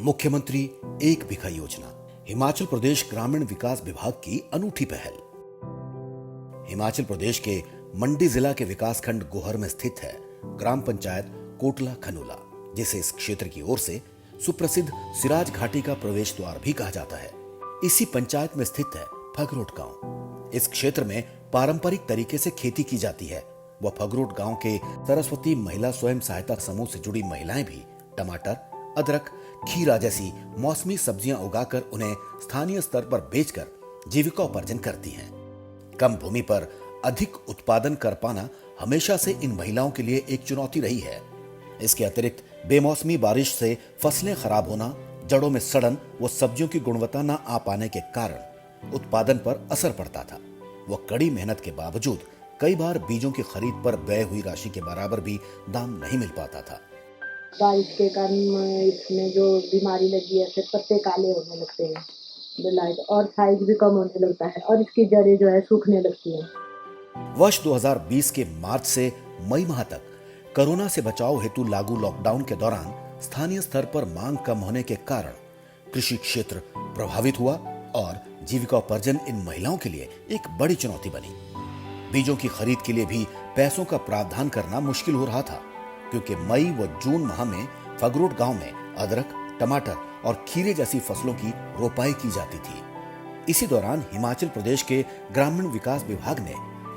मुख्यमंत्री एक बीघा योजना हिमाचल प्रदेश ग्रामीण विकास विभाग की अनूठी पहल। हिमाचल प्रदेश के मंडी जिला के विकासखंड गोहर में स्थित है ग्राम पंचायत कोटला खनोला, जिसे इस क्षेत्र की ओर से सुप्रसिद्ध सिराज घाटी का प्रवेश द्वार भी कहा जाता है। इसी पंचायत में स्थित है फगरोट गांव। इस क्षेत्र में पारंपरिक तरीके से खेती की जाती है। वह फगरोट गांव के सरस्वती महिला स्वयं सहायता समूह से जुड़ी महिलाएं भी टमाटर, अदरक, खीरा जैसी मौसमी सब्जियां उगाकर उन्हें स्थानीय स्तर पर बेचकर जीविकोपार्जन करती हैं। कम भूमि पर अधिक उत्पादन कर पाना हमेशा से इन महिलाओं के लिए एक चुनौती रही है। इसके अतिरिक्त बेमौसमी बारिश से फसलें खराब होना, जड़ों में सड़न व सब्जियों की गुणवत्ता न आ पाने के कारण उत्पादन पर असर पड़ता था। वह कड़ी मेहनत के बावजूद कई बार बीजों की खरीद पर व्यय हुई राशि के बराबर भी दाम नहीं मिल पाता था। बारिश के कारण इसमें जो बीमारी लगी है, फिर पत्ते काले होने लगते हैं, ब्लाइट, और साइज भी कम होने लगता है और इसकी जड़ें जो है सूखने लगती हैं। वर्ष 2020 के मार्च से मई माह तक कोरोना से बचाव हेतु लागू लॉकडाउन के दौरान स्थानीय स्तर पर मांग कम होने के कारण कृषि क्षेत्र प्रभावित हुआ और जीविकोपार्जन इन महिलाओं के लिए एक बड़ी चुनौती बनी। बीजों की खरीद के लिए भी पैसों का प्रावधान करना मुश्किल हो रहा था, क्योंकि मई व जून माह में फगरोट गांव में अदरक, टमाटर और खीरे जैसी फसलों की रोपाई की जाती थी। इसी दौरान हिमाचल प्रदेश के ग्रामीण विकास विभाग ने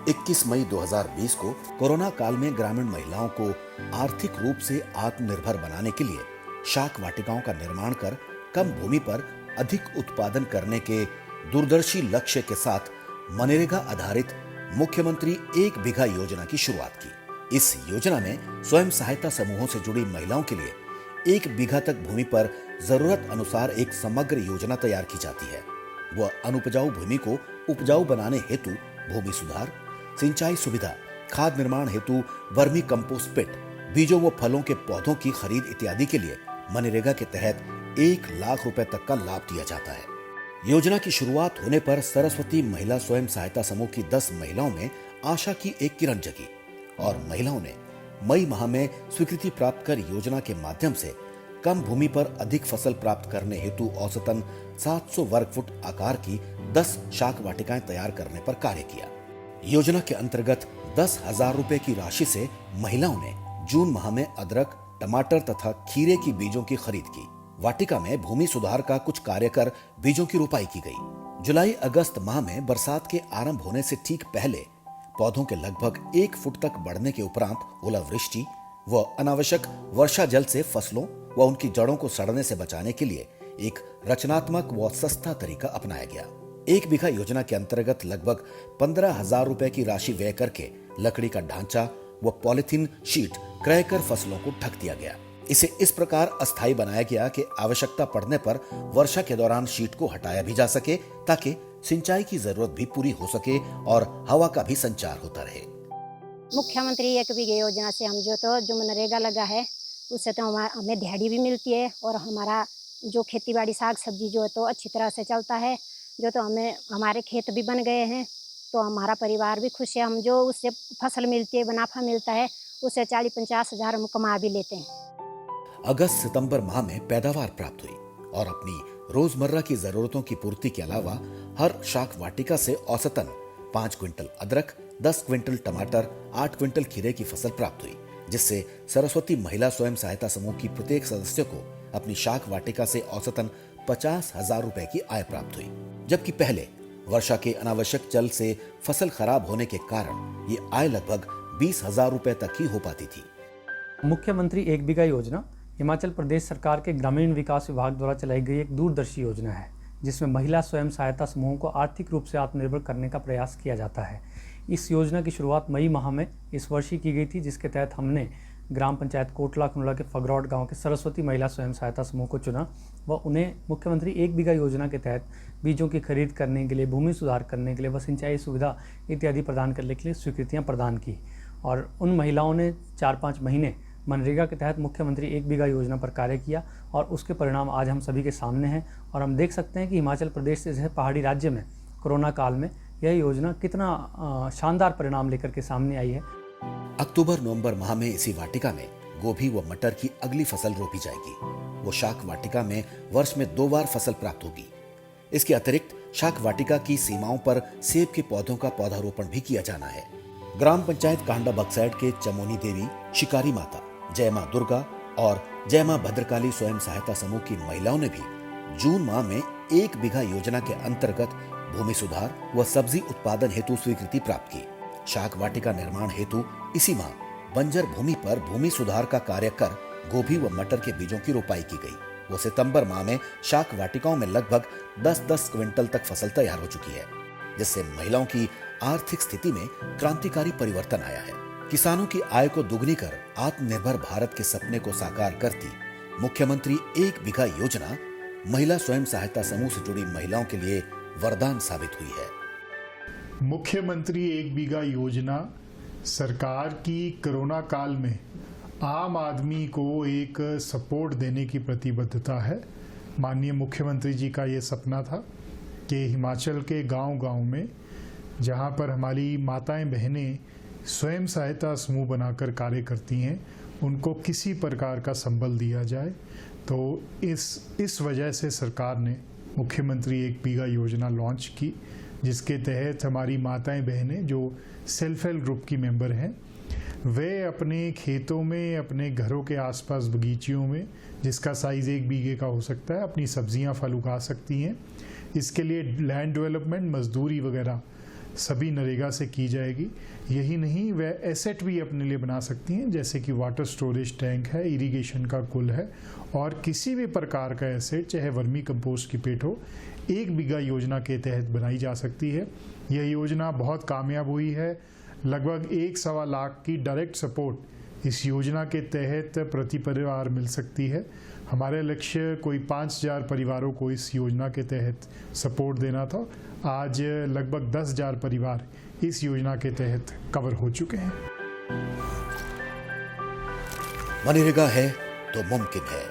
21 मई 2020 को कोरोना काल में ग्रामीण महिलाओं को आर्थिक रूप से आत्मनिर्भर बनाने के लिए शाक वाटिकाओं का निर्माण कर कम भूमि पर अधिक उत्पादन करने के दूरदर्शी लक्ष्य के साथ मनरेगा आधारित मुख्यमंत्री एक बीघा योजना की शुरुआत की। इस योजना में स्वयं सहायता समूहों से जुड़ी महिलाओं के लिए 1 बीघा तक भूमि पर जरूरत अनुसार एक समग्र योजना तैयार की जाती है। वह अनुपजाऊ भूमि को उपजाऊ बनाने हेतु भूमि सुधार, सिंचाई सुविधा, खाद निर्माण हेतु वर्मी कंपोस्ट पिट, बीजों व फलों के पौधों की खरीद इत्यादि के लिए मनरेगा के तहत 1 लाख रुपए तक का लाभ दिया जाता है। योजना की शुरुआत होने पर सरस्वती महिला स्वयं सहायता समूह की 10 महिलाओं में आशा की एक किरण जगी और महिलाओं ने मई माह में स्वीकृति प्राप्त कर योजना के माध्यम से कम भूमि पर अधिक फसल प्राप्त करने हेतु औसतन 700 वर्ग फुट आकार की 10 शाक वाटिकाएं तैयार करने पर कार्य किया। योजना के अंतर्गत 10,000 रुपए की राशि से महिलाओं ने जून माह में अदरक, टमाटर तथा खीरे की बीजों की खरीद की। वाटिका में भूमि सुधार का कुछ कार्य कर बीजों की रोपाई की गई। जुलाई अगस्त माह में बरसात के आरंभ होने से ठीक पहले पौधों के लगभग 1 फुट तक बढ़ने के उपरांत ओलावृष्टि व अनावश्यक वर्षा जल से फसलों व उनकी जड़ों को सड़ने से बचाने के लिए एक रचनात्मक व सस्ता तरीका अपनाया गया। 1 बीघा योजना के अंतर्गत लगभग 15,000 रुपए की राशि व्यय करके लकड़ी का ढांचा व पॉलिथीन शीट क्रय कर फसलों को ढक दिया गया। इसे इस प्रकार अस्थायी बनाया गया कि आवश्यकता पड़ने पर वर्षा के दौरान शीट को हटाया भी जा सके, ताकि सिंचाई की जरूरत भी पूरी हो सके और हवा का भी संचार होता रहे। मुख्यमंत्री एक बीघा योजना से हम जो मनरेगा लगा है उससे तो हमें दिहाड़ी भी मिलती है और हमारा जो खेतीबाड़ी साग सब्जी जो है तो अच्छी तरह से चलता है। जो तो हमें हमारे खेत भी बन गए हैं तो हमारा परिवार भी खुश है। हम जो उससे फसल मिलती है, मुनाफा मिलता है, उससे 40-50 हज़ार हम कमा भी लेते हैं। अगस्त सितंबर माह में पैदावार प्राप्त हुई और अपनी रोजमर्रा की जरूरतों की पूर्ति के अलावा हर शाक वाटिका से औसतन 5 क्विंटल अदरक, 10 क्विंटल टमाटर, 8 क्विंटल खीरे की फसल प्राप्त हुई, जिससे सरस्वती महिला स्वयं सहायता समूह की प्रत्येक सदस्य को अपनी शाक वाटिका से औसतन 50,000 रुपए की आय प्राप्त हुई। जबकि पहले वर्षा के अनावश्यक जल से फसल खराब होने के कारण ये आय लगभग 20,000 रुपए तक ही हो पाती थी। मुख्यमंत्री एक बीघा योजना हिमाचल प्रदेश सरकार के ग्रामीण विकास विभाग द्वारा चलाई गई एक दूरदर्शी योजना है, जिसमें महिला स्वयं सहायता समूहों को आर्थिक रूप से आत्मनिर्भर करने का प्रयास किया जाता है। इस योजना की शुरुआत मई माह में इस वर्ष ही की गई थी, जिसके तहत हमने ग्राम पंचायत कोटला खनोला के फगरोट गांव के सरस्वती महिला स्वयं सहायता समूह को चुना व उन्हें मुख्यमंत्री एक बीघा योजना के तहत बीजों की खरीद करने के लिए, भूमि सुधार करने के लिए व सिंचाई सुविधा इत्यादि प्रदान करने के लिए स्वीकृतियाँ प्रदान की। और उन महिलाओं ने 4-5 महीने मनरेगा के तहत मुख्यमंत्री एक बीघा योजना पर कार्य किया और उसके परिणाम आज हम सभी के सामने हैं। और हम देख सकते हैं कि हिमाचल प्रदेश जैसे पहाड़ी राज्य में कोरोना काल में यह योजना कितना शानदार परिणाम लेकर के सामने आई है। अक्टूबर नवंबर माह में इसी वाटिका में गोभी व मटर की अगली फसल रोपी जाएगी। वो शाक वाटिका में वर्ष में 2 बार फसल प्राप्त होगी। इसके अतिरिक्त शाक वाटिका की सीमाओं पर सेब के पौधों का पौधारोपण भी किया जाना है। ग्राम पंचायत कांडा बक्सैड के चमोनी देवी, शिकारी माता, जय मां दुर्गा और जय मां भद्रकाली स्वयं सहायता समूह की महिलाओं ने भी जून माह में 1 बीघा योजना के अंतर्गत भूमि सुधार व सब्जी उत्पादन हेतु स्वीकृति प्राप्त की। शाक वाटिका निर्माण हेतु इसी माह बंजर भूमि पर भूमि सुधार का कार्य कर गोभी व मटर के बीजों की रोपाई की गई। वो सितंबर माह में शाक वाटिकाओं में लगभग 10-10 क्विंटल तक फसल तैयार हो चुकी है, जिससे महिलाओं की आर्थिक स्थिति में क्रांतिकारी परिवर्तन आया है। किसानों की आय को दुगनी कर आत्मनिर्भर भारत के सपने को साकार करती मुख्यमंत्री 1 बीघा योजना महिला स्वयं सहायता समूह से जुड़ी महिलाओं के लिए वरदान साबित हुई है। मुख्यमंत्री 1 बीघा योजना सरकार की कोरोना काल में आम आदमी को एक सपोर्ट देने की प्रतिबद्धता है। माननीय मुख्यमंत्री जी का ये सपना था कि हिमाचल के गांव-गांव में जहां पर हमारी माताएं बहनें स्वयं सहायता समूह बनाकर कार्य करती हैं, उनको किसी प्रकार का संबल दिया जाए। तो इस वजह से सरकार ने मुख्यमंत्री 1 बीघा योजना लॉन्च की, जिसके तहत हमारी माताएं बहनें जो सेल्फ हेल्प ग्रुप की मेंबर हैं, वे अपने खेतों में, अपने घरों के आसपास बगीचियों में, जिसका साइज़ 1 बीघे का हो सकता है, अपनी सब्जियां फल उगा सकती हैं। इसके लिए लैंड डेवलपमेंट, मजदूरी वगैरह सभी नरेगा से की जाएगी। यही नहीं, वह एसेट भी अपने लिए बना सकती हैं, जैसे कि वाटर स्टोरेज टैंक है, इरिगेशन का कुल है, और किसी भी प्रकार का एसेट, चाहे वर्मी कंपोस्ट की पेट हो, 1 बीघा योजना के तहत बनाई जा सकती है। यह योजना बहुत कामयाब हुई है। लगभग 1-1.25 लाख की डायरेक्ट सपोर्ट इस योजना के तहत प्रति परिवार मिल सकती है। हमारे लक्ष्य कोई 5,000 परिवारों को इस योजना के तहत सपोर्ट देना था। आज लगभग 10,000 परिवार इस योजना के तहत कवर हो चुके हैं। मनरेगा है तो मुमकिन है।